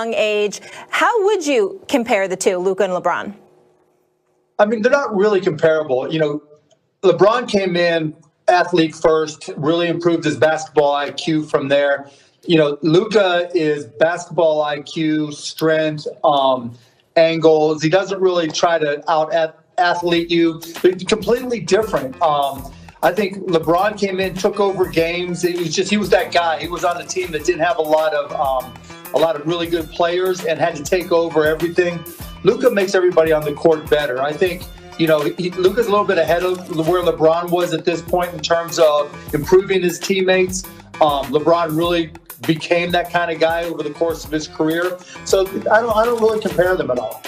young age. How would you compare the two, Luka and LeBron? I mean, they're not really comparable. LeBron came in athlete first, really improved his basketball IQ from there. Luka is basketball IQ, strength, angles. He doesn't really try to out-athlete you. They're completely different. I think LeBron came in, took over games. He was that guy. He was on a team that didn't have a lot of really good players and had to take over everything. Luka makes everybody on the court better. I think, Luka's a little bit ahead of where LeBron was at this point in terms of improving his teammates. LeBron really became that kind of guy over the course of his career. So I don't really compare them at all.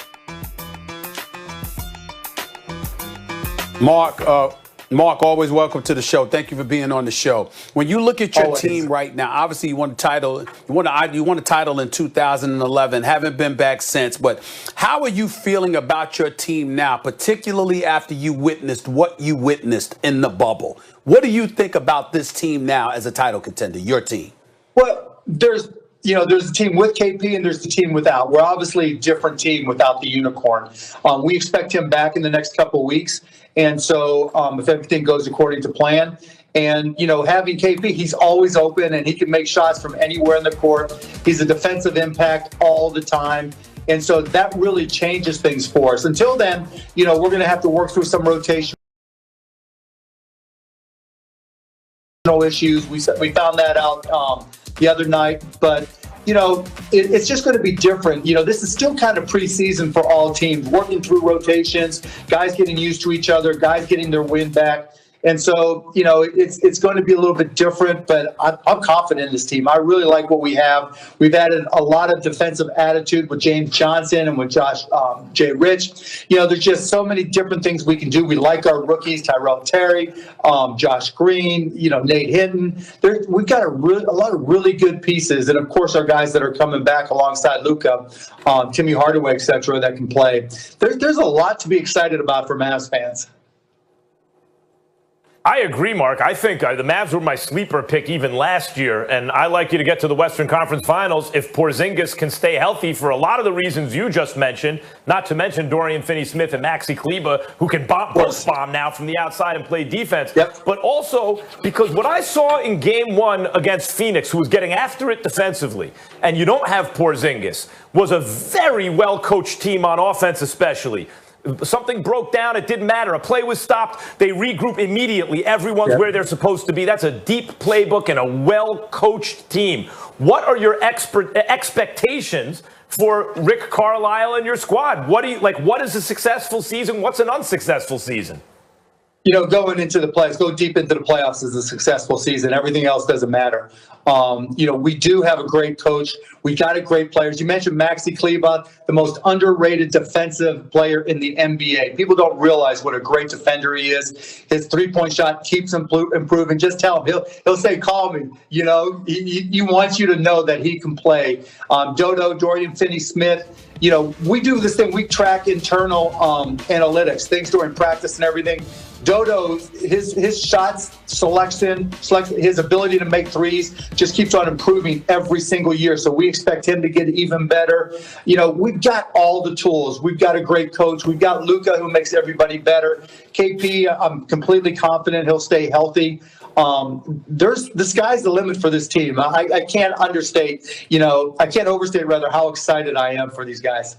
Mark, always welcome to the show. Thank you for being on the show. When you look at your team right now, obviously you won a title. You won a title in 2011. Haven't been back since. But how are you feeling about your team now, particularly after you witnessed what you witnessed in the bubble? What do you think about this team now as a title contender? Your team. Well, there's the team with KP and there's the team without. We're obviously a different team without the unicorn. We expect him back in the next couple of weeks. And so if everything goes according to plan, and, having KP, he's always open and he can make shots from anywhere in the court. He's a defensive impact all the time. And so that really changes things for us. Until then, we're going to have to work through some rotation issues. We found that out the other night. But, it's just going to be different. This is still kind of preseason for all teams, working through rotations, guys getting used to each other, guys getting their wind back. And so, it's going to be a little bit different, but I'm confident in this team. I really like what we have. We've added a lot of defensive attitude with James Johnson and with Jay Rich. There's just so many different things we can do. We like our rookies, Tyrell Terry, Josh Green, Nate Hinton. We've got a lot of really good pieces. And, of course, our guys that are coming back alongside Luka, Timmy Hardaway, et cetera, that can play. There's a lot to be excited about for Mavs fans. I agree, Mark. I think the Mavs were my sleeper pick even last year, and I like you to get to the Western Conference Finals if Porzingis can stay healthy for a lot of the reasons you just mentioned, not to mention Dorian Finney-Smith and Maxi Kleber, who can post bomb now from the outside and play defense. Yep. But also because what I saw in Game 1 against Phoenix, who was getting after it defensively, and you don't have Porzingis, was a very well-coached team on offense especially. Something broke down. It didn't matter. A play was stopped. They regroup immediately. Everyone's where they're supposed to be. That's a deep playbook and a well-coached team. What are your expectations for Rick Carlisle and your squad? What is a successful season? What's an unsuccessful season? Going into the playoffs, go deep into the playoffs is a successful season. Everything else doesn't matter. We do have a great coach. We got a great players. You mentioned Maxi Kleber, the most underrated defensive player in the NBA. People don't realize what a great defender he is. His three-point shot keeps improving. Just tell him. He'll say, call me. He wants you to know that he can play. Dorian Finney-Smith. We do this thing. We track internal analytics, things during practice and everything. Dodo, his shots selection, his ability to make threes just keeps on improving every single year. So we expect him to get even better. We've got all the tools. We've got a great coach. We've got Luka, who makes everybody better. KP, I'm completely confident he'll stay healthy. The sky's the limit for this team. I can't understate, I can't overstate rather how excited I am for these guys.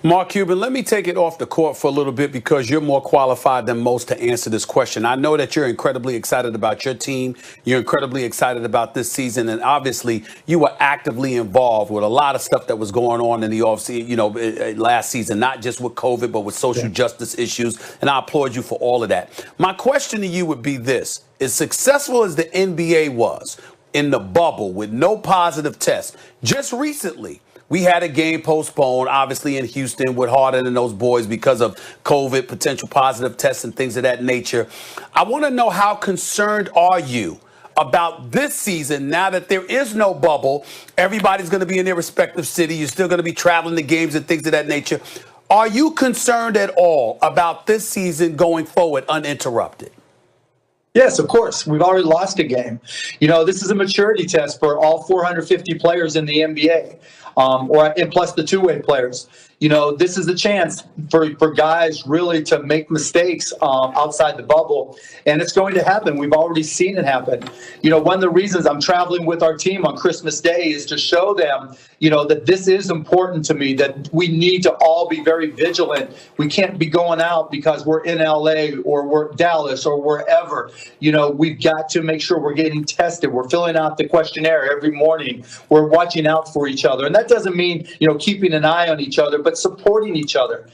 Mark Cuban, let me take it off the court for a little bit because you're more qualified than most to answer this question. I know that you're incredibly excited about your team. You're incredibly excited about this season. And obviously, you were actively involved with a lot of stuff that was going on in the offseason, last season, not just with COVID, but with social justice issues. And I applaud you for all of that. My question to you would be this. As successful as the NBA was in the bubble with no positive tests, just recently, we had a game postponed, obviously, in Houston with Harden and those boys because of COVID, potential positive tests and things of that nature. I want to know, how concerned are you about this season now that there is no bubble? Everybody's going to be in their respective city. You're still going to be traveling to games and things of that nature. Are you concerned at all about this season going forward uninterrupted? Yes, of course. We've already lost a game. This is a maturity test for all 450 players in the NBA, and plus the two-way players. This is a chance for guys really to make mistakes outside the bubble, and it's going to happen. We've already seen it happen. One of the reasons I'm traveling with our team on Christmas Day is to show them, that this is important to me, that we need to all be very vigilant. We can't be going out because we're in LA or we're Dallas or wherever. We've got to make sure we're getting tested. We're filling out the questionnaire every morning. We're watching out for each other. And that doesn't mean, keeping an eye on each other, but supporting each other.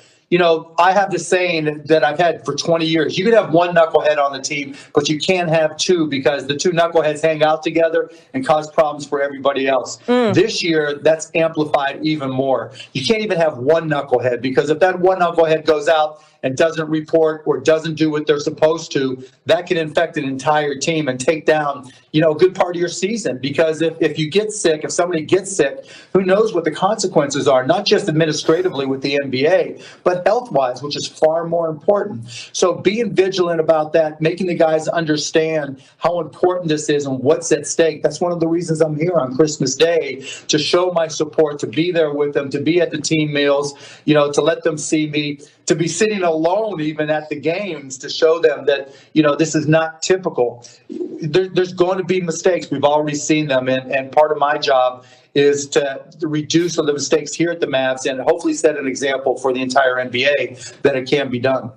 I have this saying that I've had for 20 years. You can have one knucklehead on the team, but you can't have two, because the two knuckleheads hang out together and cause problems for everybody else. This year, that's amplified even more. You can't even have one knucklehead, because if that one knucklehead goes out and doesn't report or doesn't do what they're supposed to, that can infect an entire team and take down, a good part of your season. Because if you get sick, if somebody gets sick, who knows what the consequences are, not just administratively with the NBA, but health-wise, which is far more important. So being vigilant about that, making the guys understand how important this is and what's at stake. That's one of the reasons I'm here on Christmas Day, to show my support, to be there with them, to be at the team meals, to let them see me, to be sitting alone even at the games, to show them that, this is not typical. There's going to be mistakes. We've already seen them. And part of my job is to reduce the mistakes here at the Mavs and hopefully set an example for the entire NBA that it can be done.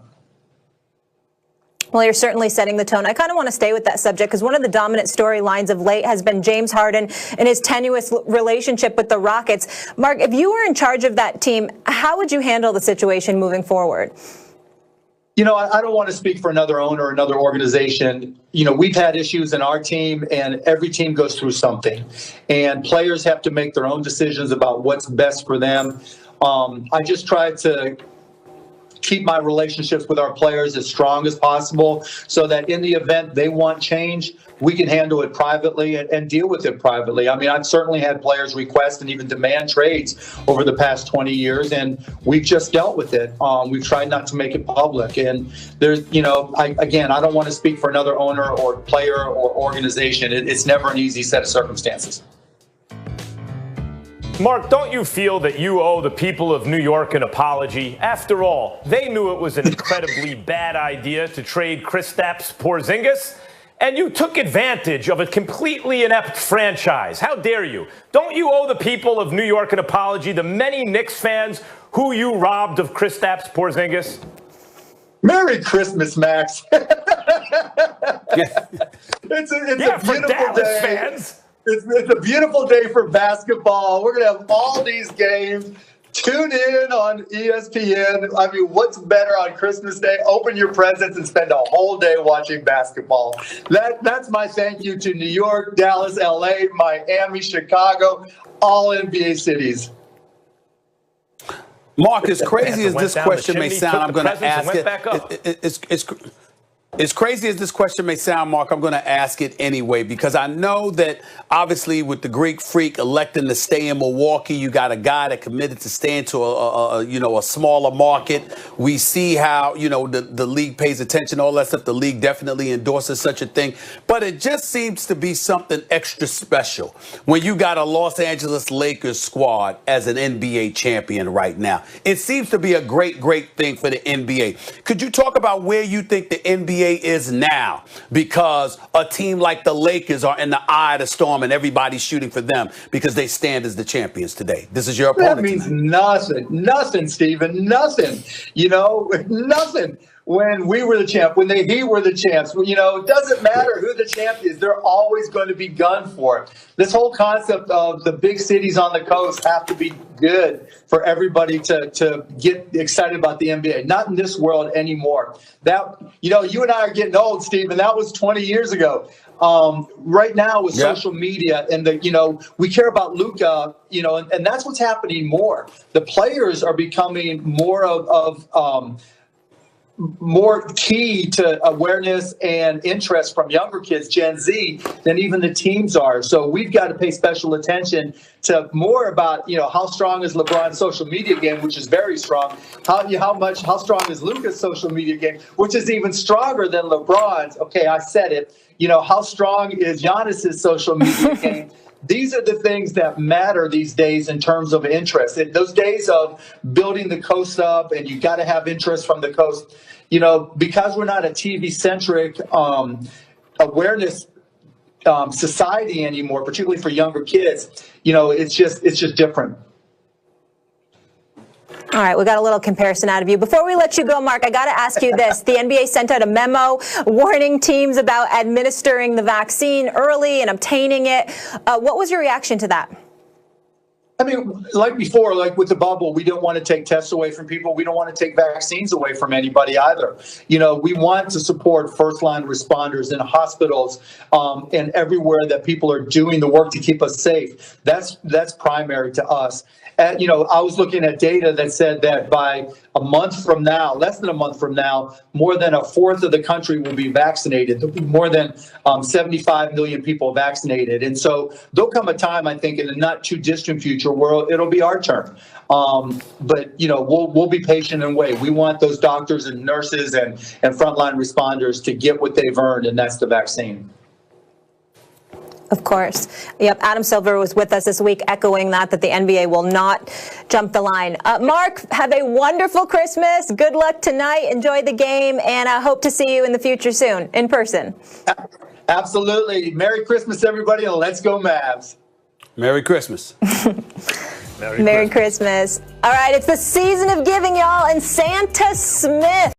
Well, you're certainly setting the tone. I kind of want to stay with that subject, because one of the dominant storylines of late has been James Harden and his tenuous relationship with the Rockets. Mark, if you were in charge of that team, how would you handle the situation moving forward? I don't want to speak for another owner or another organization. We've had issues in our team, and every team goes through something. And players have to make their own decisions about what's best for them. I just try to keep my relationships with our players as strong as possible, so that in the event they want change, we can handle it privately and deal with it privately. I mean, I've certainly had players request and even demand trades over the past 20 years, and we've just dealt with it. We've tried not to make it public. And there's, I don't want to speak for another owner or player or organization. It's never an easy set of circumstances. Mark, don't you feel that you owe the people of New York an apology? After all, they knew it was an incredibly bad idea to trade Kristaps Porzingis, and you took advantage of a completely inept franchise. How dare you? Don't you owe the people of New York an apology, the many Knicks fans who you robbed of Kristaps Porzingis? Merry Christmas, Max. It's a for beautiful Dallas day. Fans. It's a beautiful day for basketball. We're going to have all these games. Tune in on ESPN. I mean, what's better on Christmas Day? Open your presents and spend a whole day watching basketball. That's my thank you to New York, Dallas, LA, Miami, Chicago, all NBA cities. Mark, as crazy as this question may sound, I'm going to ask it. As crazy as this question may sound, Mark, I'm going to ask it anyway, because I know that obviously with the Greek Freak electing to stay in Milwaukee, you got a guy that committed to staying to a smaller market. We see how, the league pays attention, all that stuff. The league definitely endorses such a thing. But it just seems to be something extra special when you got a Los Angeles Lakers squad as an NBA champion right now. It seems to be a great, great thing for the NBA. Could you talk about where you think the NBA is now, because a team like the Lakers are in the eye of the storm and everybody's shooting for them because they stand as the champions today? This is your opponent. That means nothing, Stephen, nothing. Nothing. When we were the champ, when he were the champs, it doesn't matter who the champ is. They're always going to be gunned for it. This whole concept of the big cities on the coast have to be good for everybody to get excited about the NBA. Not in this world anymore. That, you and I are getting old, Steve, and that was 20 years ago. Right now with social media and we care about Luka, and that's what's happening more. The players are becoming more of more key to awareness and interest from younger kids, Gen Z, than even the teams are. So we've got to pay special attention to more about, how strong is LeBron's social media game, which is very strong. How strong is Luka's social media game, which is even stronger than LeBron's. Okay, I said it. How strong is Giannis's social media game? These are the things that matter these days in terms of interest. In those days of building the coast up, and you got to have interest from the coast, because we're not a TV-centric awareness society anymore, particularly for younger kids. It's just different. All right, we got a little comparison out of you. Before we let you go, Mark, I got to ask you this. The NBA sent out a memo warning teams about administering the vaccine early and obtaining it. What was your reaction to that? I mean, like before, like with the bubble, we don't want to take tests away from people. We don't want to take vaccines away from anybody either. We want to support first-line responders in hospitals and everywhere that people are doing the work to keep us safe. That's primary to us. And, I was looking at data that said that by a month from now, less than a month from now, more than a fourth of the country will be vaccinated. There'll be more than 75 million people vaccinated. And so there'll come a time, I think, in the not too distant future where it'll be our turn. But, we'll be patient and wait. We want those doctors and nurses and frontline responders to get what they've earned, and that's the vaccine. Of course. Yep. Adam Silver was with us this week echoing that the NBA will not jump the line. Mark, have a wonderful Christmas. Good luck tonight. Enjoy the game, and I hope to see you in the future soon in person. Absolutely. Merry Christmas, everybody, and let's go Mavs. Merry Christmas. Merry Christmas. All right. It's the season of giving, y'all, and Santa Smith